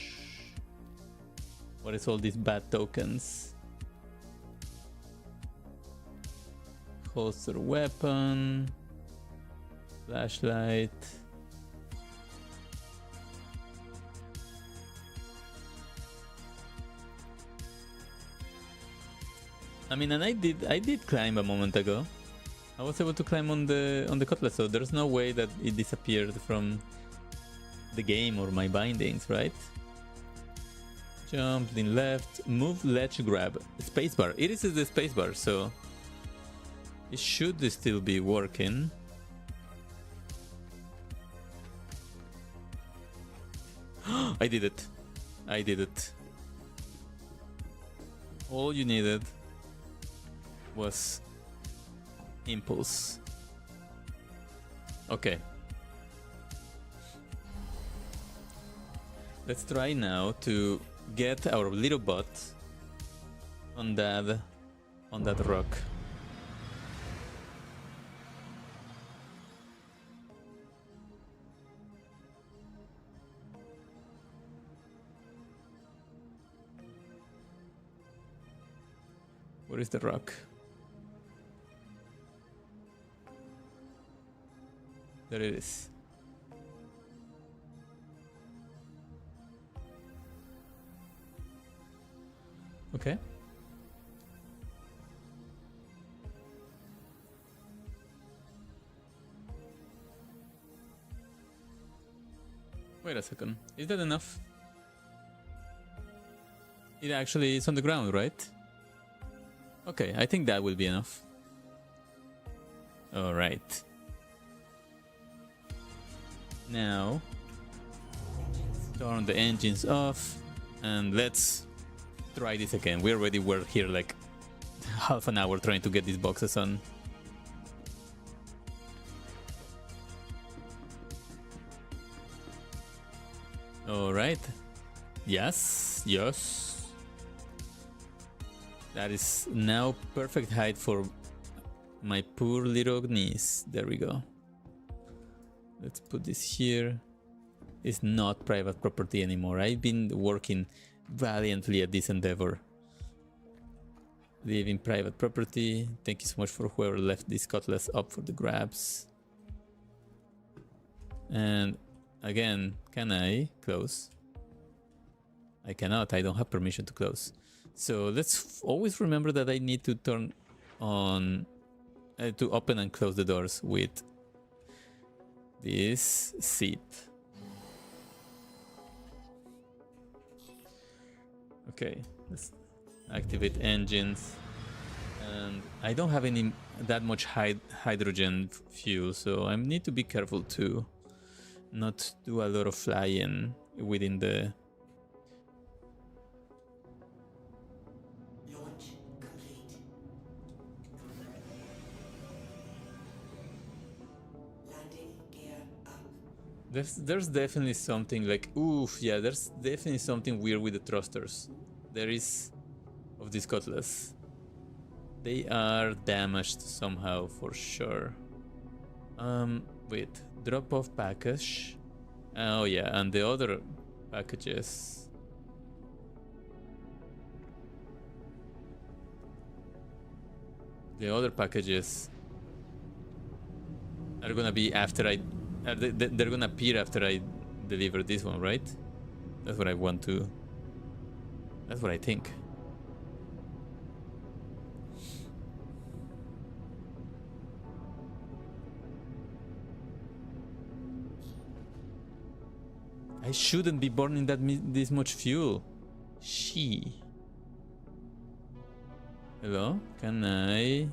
What is all these bad tokens? Holster weapon. Flashlight. I mean, and I did climb a moment ago. I was able to climb on the cutlass, so there's no way that it disappeared from the game or my bindings, right? Jump, then left, move, ledge, grab. Spacebar. It is the spacebar, so it should still be working. I did it. All you needed was impulse. Okay. Let's try now to get our little bot on that rock. Where is the rock? There it is. Okay. Wait a second. Is that enough? It actually is on the ground, right? Okay, I think that will be enough. Alright. Now, turn the engines off and let's try this again. We already were here like half an hour trying to get these boxes on. Alright. Yes, yes. That is now perfect height for my poor little niece. There we go. Let's put this here. It's not private property anymore. I've been working valiantly at this endeavor. Live in private property. Thank you so much for whoever left this cutlass up for the grabs. And again, can I close? I cannot. I don't have permission to close. So let's always remember that I need to turn on to open and close the doors with this seat. Okay, let's activate engines. And I don't have any that much hydrogen fuel, so I need to be careful to not do a lot of flying within the... Launch complete. Landing gear up. There's definitely something like, oof, yeah, there's definitely something weird with the thrusters. There is of this cutlass. They are damaged somehow for sure. Wait, drop off package. Oh yeah, and the other packages. The other packages are gonna be after I... they're gonna appear after I deliver this one, right? That's what I want to... That's what I think. I shouldn't be burning this much fuel. She. Hello? Can I...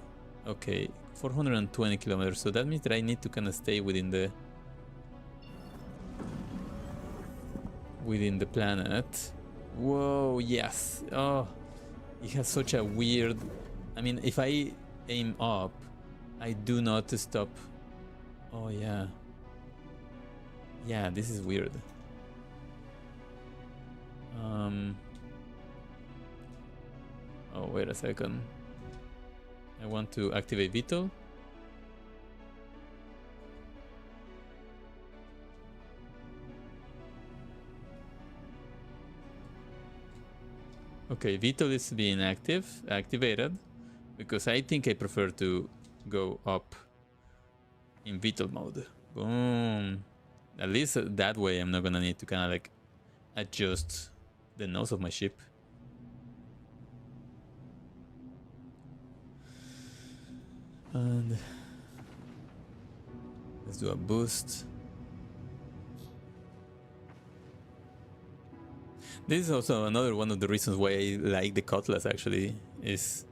Okay, 420 kilometers. So that means that I need to kind of stay within the planet. Whoa, yes. Oh, it has such a weird... I mean, if I aim up, I do not stop. Oh, yeah. Yeah, this is weird. Oh, wait a second. I want to activate VTOL. Okay, VTOL is being activated, because I think I prefer to go up in VTOL mode. Boom. At least that way I'm not gonna need to kind of like adjust the nose of my ship. And let's do a boost. This is also another one of the reasons why I like the Cutlass, actually, is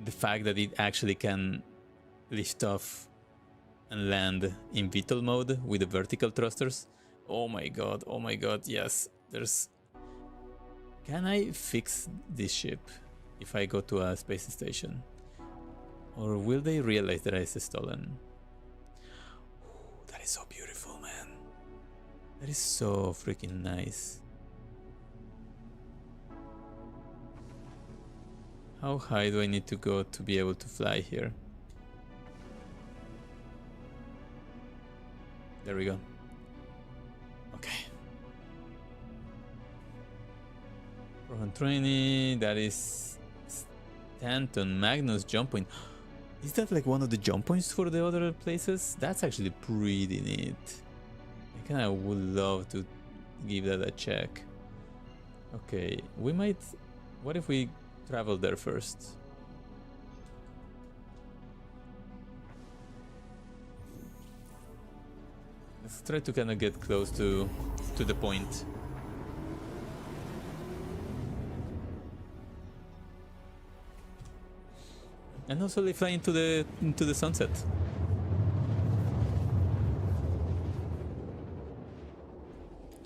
the fact that it actually can lift off and land in VTOL mode with the vertical thrusters. Oh my god, yes. There's... Can I fix this ship if I go to a space station? Or will they realize that it's stolen? Ooh, that is so beautiful, man. That is so freaking nice. How high do I need to go to be able to fly here? There we go. Okay. 420, that is Stanton Magnus jump point. Is that like one of the jump points for the other places? That's actually pretty neat. I kinda would love to give that a check. Okay, we might... What if we travel there first? Let's try to kind of get close to the point. And also they fly into the sunset.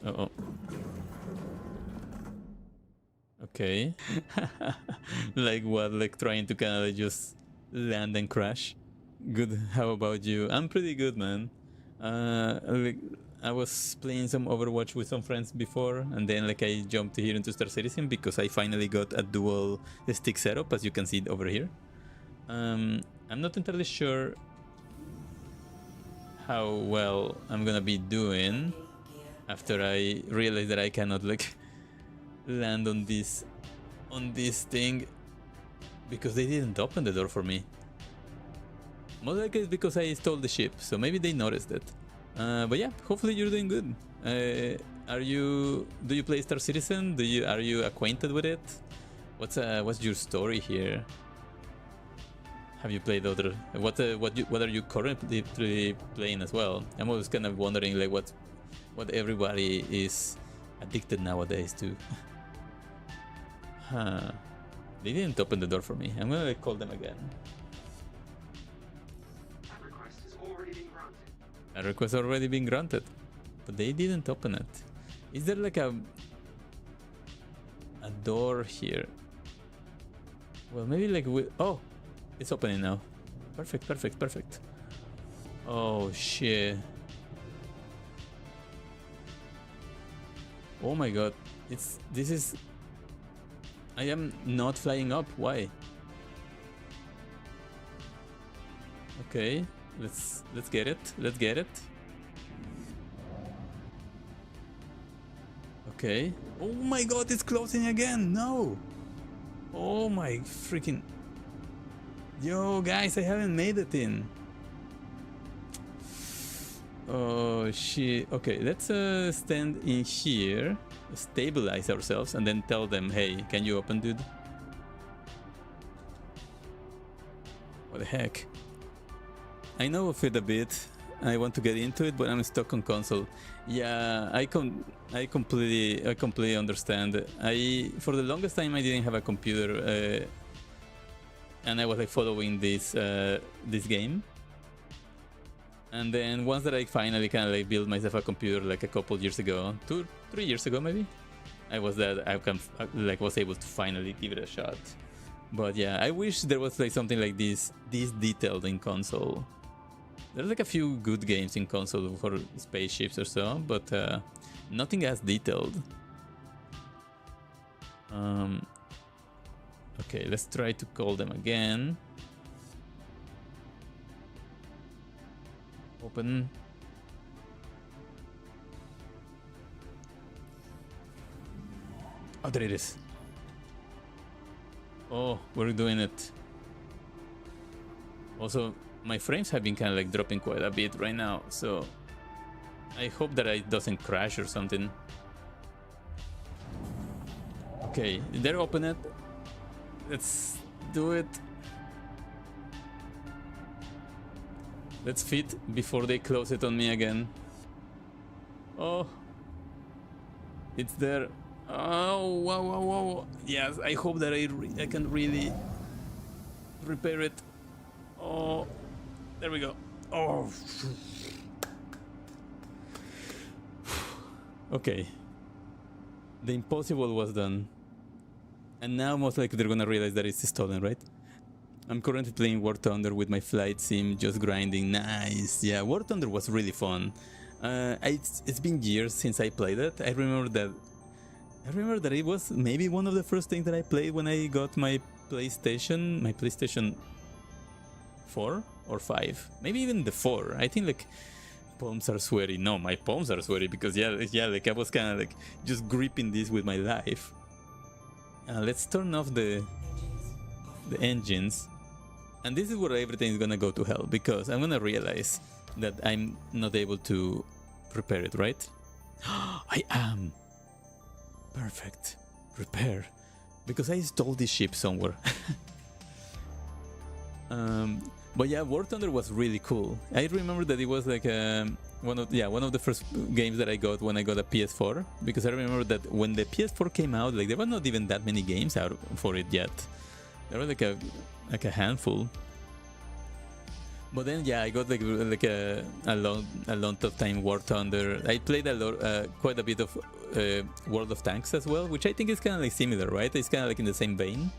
Uh-oh. Okay. Like what? Like trying to kind of just land and crash? Good. How about you? I'm pretty good, man. Like, I was playing some Overwatch with some friends before, and then like I jumped here into Star Citizen because I finally got a dual stick setup, as you can see over here. I'm not entirely sure how well I'm gonna be doing after I realize that I cannot like land on this thing because they didn't open the door for me. Most likely it's because I stole the ship, so maybe they noticed it. But yeah, hopefully you're doing good. Do you play Star Citizen? Are you acquainted with it? What's your story here? Have you played other? What are you currently playing as well? I'm always kind of wondering like what everybody is addicted nowadays to. Huh. They didn't open the door for me. I'm gonna like, call them again. That request has already been granted. A request already been granted, but they didn't open it. Is there like a door here? Well, maybe like oh, it's opening now. Perfect. Oh shit. Oh my god. I am not flying up. Why? Okay, let's get it. Okay. Oh my god, it's closing again. No. Oh my freaking. Yo, guys, I haven't made it in. Oh shit. Okay, let's stand in here, stabilize ourselves, and then tell them, hey, can you open, dude? What the heck? I know of it a bit. I want to get into it, but I'm stuck on console. Yeah, I completely understand. For the longest time I didn't have a computer, and I was like following this game. And then once that I finally kind of like built myself a computer like a couple years ago, 2-3 years ago maybe, I was able to finally give it a shot. But yeah, I wish there was like something like this detailed in console. There's like a few good games in console for spaceships or so, but nothing as detailed. Okay, let's try to call them again. Open. Oh, there it is. Oh, we're doing it. Also, my frames have been kind of like dropping quite a bit right now, so I hope that it doesn't crash or something. Okay, they're open it. Let's do it. Let's fit before they close it on me again. Oh, it's there. Oh, wow. Yes, I hope that I can really repair it. Oh, there we go. Oh. Okay. The impossible was done. And now most likely they're gonna realize that it's stolen, right? I'm currently playing War Thunder with my flight sim, just grinding. Nice. Yeah, War Thunder was really fun. It's been years since I played it. I remember that it was maybe one of the first things that I played when I got my PlayStation 4 or 5. Maybe even the 4. I think like palms are sweaty. No, my palms are sweaty because yeah, like I was kind of like just gripping this with my life. Let's turn off the engines. And this is where everything is gonna go to hell, because I'm gonna realize that I'm not able to repair it, right? I am. Perfect. Repair. Because I stole this ship somewhere. But yeah, War Thunder was really cool. I remember that it was like one of the first games that I got when I got a PS4, because I remember that when the PS4 came out, like there were not even that many games out for it yet. There were like a handful. But then yeah, I got like a lot of time War Thunder. I played quite a bit of World of Tanks as well, which I think is kind of like similar, right? It's kind of like in the same vein.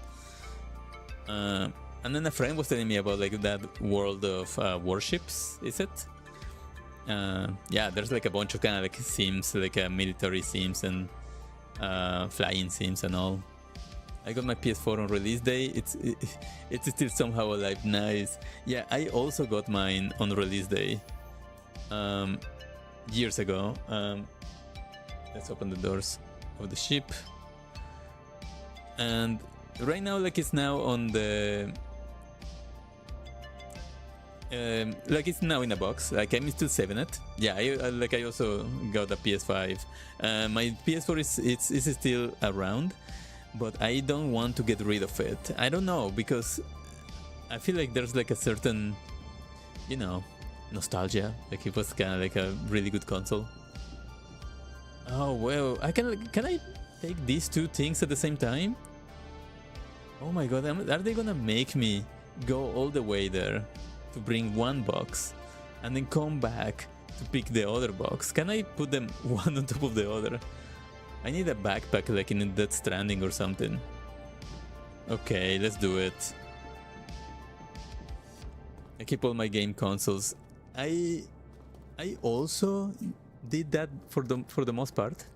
And then a friend was telling me about like that World of Warships, is it? Yeah, there's like a bunch of kind of like sims, like military sims and flying sims and all. I got my PS4 on release day. It's still somehow alive. Nice. Yeah, I also got mine on release day. Years ago. Let's open the doors of the ship. And right now, like it's now on the. Like it's now in a box. Like I'm still saving it. Yeah, I also got a PS5. My PS4 is still around. But I don't want to get rid of it. I don't know, because I feel like there's like a certain, you know, nostalgia. Like it was kind of like a really good console. Oh well, can I take these two things at the same time? Oh my god, are they gonna make me go all the way there to bring one box and then come back to pick the other box? Can I put them one on top of the other? I need a backpack like in Death Stranding or something. Okay, let's do it. I keep all my game consoles. I also did that for the most part.